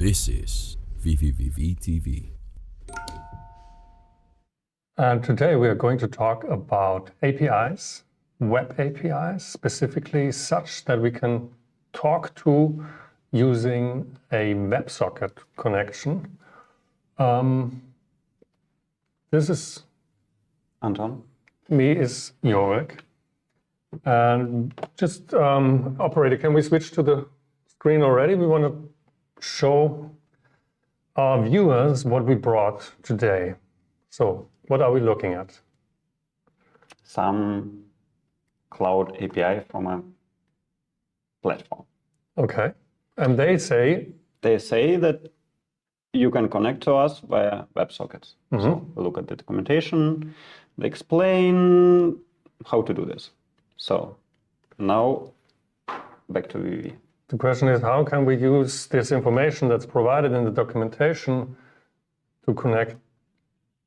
This is vvvvTv. And today we are going to talk about APIs, web APIs, specifically such that we can talk to using a WebSocket connection. This is Anton. Me is Jorg. And just, operator, can we switch to the screen already? We want to show our viewers what we brought today. So what are we looking at? Some cloud API from a platform. Okay. And they say that you can connect to us via WebSockets. Mm-hmm. So we look at the documentation, they explain how to do this. So now back to VV. the question is, how can we use this information that's provided in the documentation to connect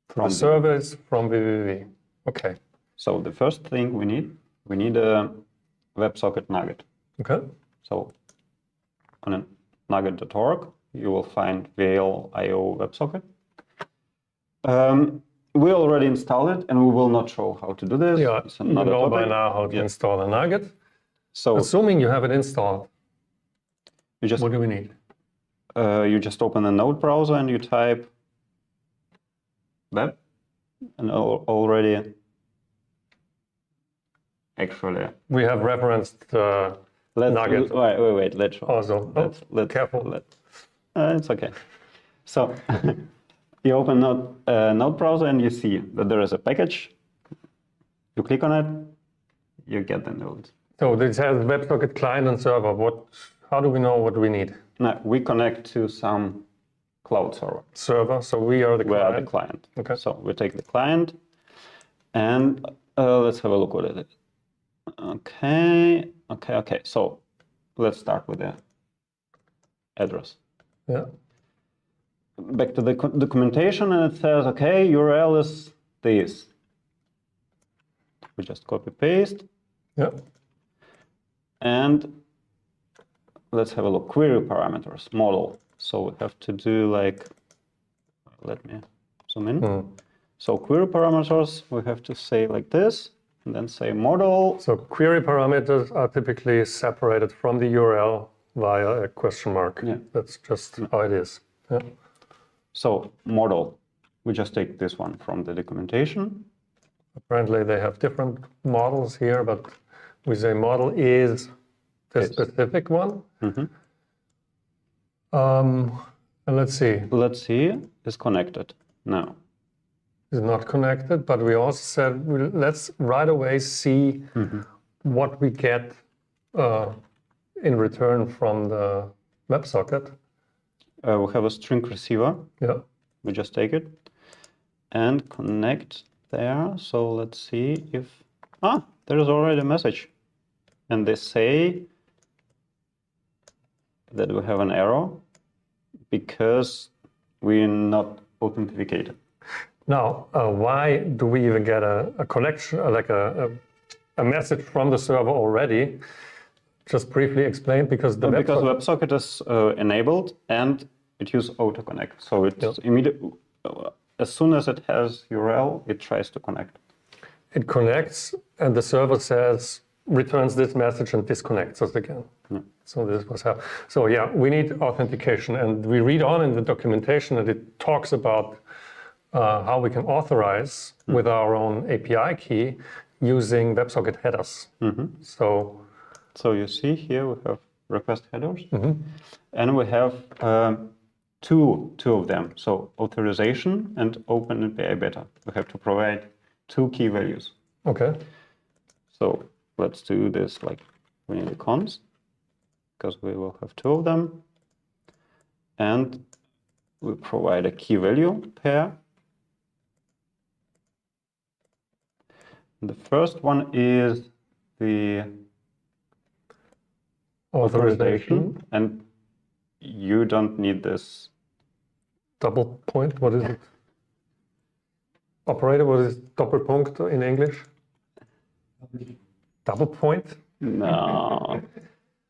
to the service from vvvv? Okay. So the first thing we need a WebSocket NuGet. Okay. So on NuGet.org, you will find VL.io WebSocket. We already installed it, and we will not show how to do this. Yeah, you know by now how to install a NuGet. So, assuming you have it installed, what do we need? You just open a Node browser and you type web, and already, actually, we have referenced NuGet. Wait, let's show. Also, let's careful. It's okay. So you open Node browser and you see that there is a package. You click on it, you get the node. So this has WebSocketClient and server. How do we know what we need? Now we connect to some cloud server. So we are the client. We are the client. Okay. So we take the client and let's have a look at it. Okay. So let's start with the address. Yeah. Back to the documentation, and it says, okay, URL is this. We just copy paste. Yeah. And let's have a look. Query parameters, model. So we have to do like, let me zoom in. So query parameters, we have to say like this, and then say model. So query parameters are typically separated from the URL via a question mark. Yeah. That's just how it is. Yeah. So model, we just take this one from the documentation. Apparently they have different models here, but we say model is the specific one. Mm-hmm. And let's see. Let's see, it's connected. No. It's not connected, but we also said let's right away see what we get in return from the WebSocket. We have a string receiver. Yeah. We just take it and connect there. So let's see if, there is already a message. And they say that we have an error because we're not authenticated. Now, why do we even get a connection, like a message from the server already? Just briefly explain, because because WebSocket is enabled and it uses autoconnect. So it's immediately, as soon as it has URL, it tries to connect. It connects, and the server returns this message and disconnects us again. Yeah. So this was how. So yeah, we need authentication, and we read on in the documentation that it talks about how we can authorize with our own API key using WebSocket headers. So you see here we have request headers, and we have two of them. So authorization and open API beta. We have to provide two key values. Okay. So let's do this like we need a const, because we will have two of them. And we provide a key value pair. The first one is the authorization, and you don't need this double point. What is it? Operator, what is Doppelpunkt in English? Double point? No.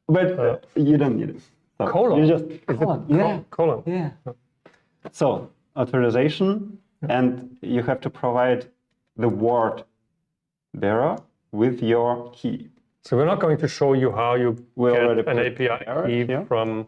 But you don't need it. So colon. You just Is it colon. Yeah. colon. Yeah. So authorization, and you have to provide the word bearer with your key. So we're not going to show you how you already get an API key here. from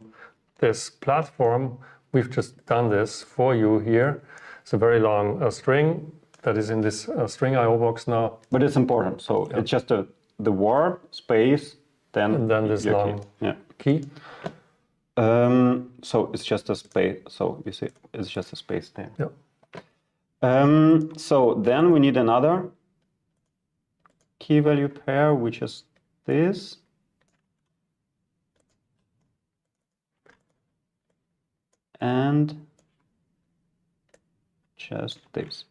this platform. We've just done this for you here. It's a very long string that is in this string IO box now. But it's important. So it's just the word space, then And then this your long key. key. So it's just a space. So you see, it's just a space there. Yeah. So then we need another key value pair, which is this. And just this.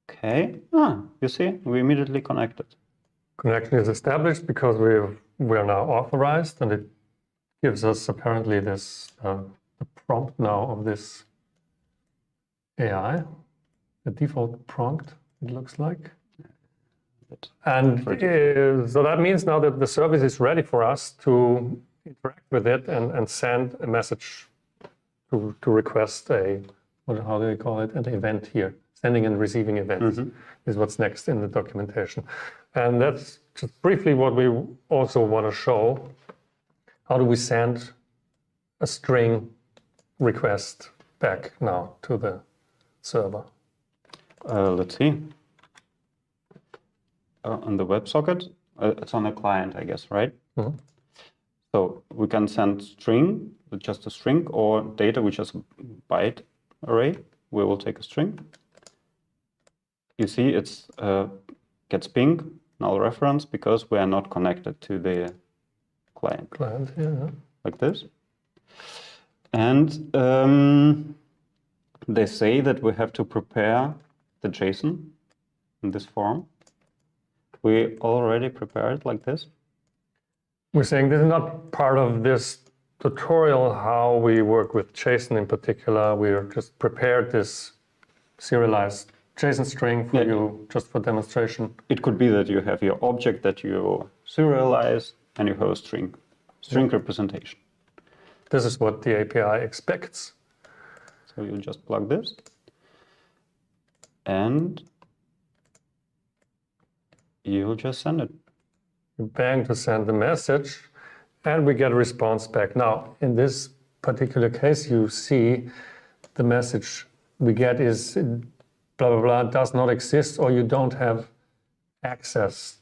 Okay. You see, we immediately connected. Connection is established because we are now authorized, and it gives us apparently this the prompt now of this AI, the default prompt, it looks like. And so that means now that the service is ready for us to interact with it and send a message to request how do we call it, an event here. Sending and receiving events is what's next in the documentation. And that's just briefly what we also want to show. How do we send a string request back now to the server? Let's see. On the WebSocket, it's on the client, I guess, right? So we can send string, just a string, or data, which is a byte array. We will take a string. You see, it's gets ping, null reference, because we are not connected to the client. Like this. And they say that we have to prepare the JSON in this form. We already prepared like this. We're saying this is not part of this tutorial, how we work with JSON in particular. We're just prepared this serialized JSON string for you, just for demonstration. It could be that you have your object that you serialize, and you have a string representation. This is what the API expects. So you just plug this, and you'll just send it. You bang to send the message, and we get a response back. Now, in this particular case, you see the message we get is blah, blah, blah, does not exist, or you don't have access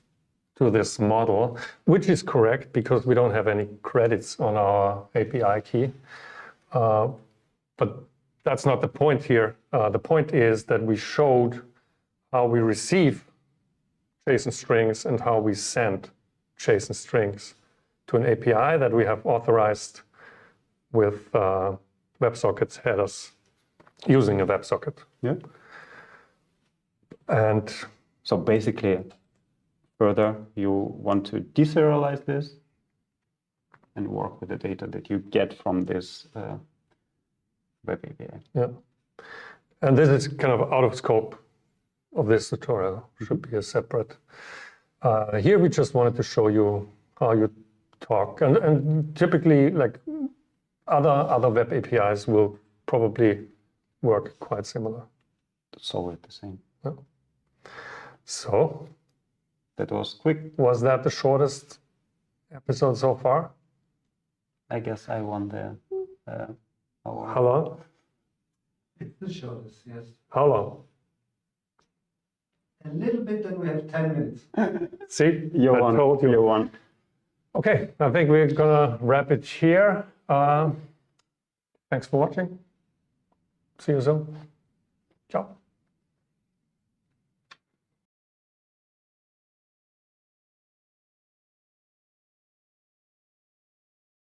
to this model, which is correct because we don't have any credits on our API key. But that's not the point here. The point is that we showed how we receive JSON strings and how we send JSON strings to an API that we have authorized with WebSocket's headers using a WebSocket. Yeah. And so basically, further, you want to deserialize this and work with the data that you get from this web API. Yeah. And this is kind of out of scope of this tutorial. Should be a separate. Here we just wanted to show you how you talk. And typically, like other web APIs will probably work quite similar. It's always the same. Yeah. So that was quick. Was that the shortest episode so far? I guess I won the hour. How long? It's the shortest, yes. How long? A little bit, then we have 10 minutes. See, you I won. told you. You won. Okay, I think we're gonna wrap it here. Thanks for watching. See you soon. Ciao.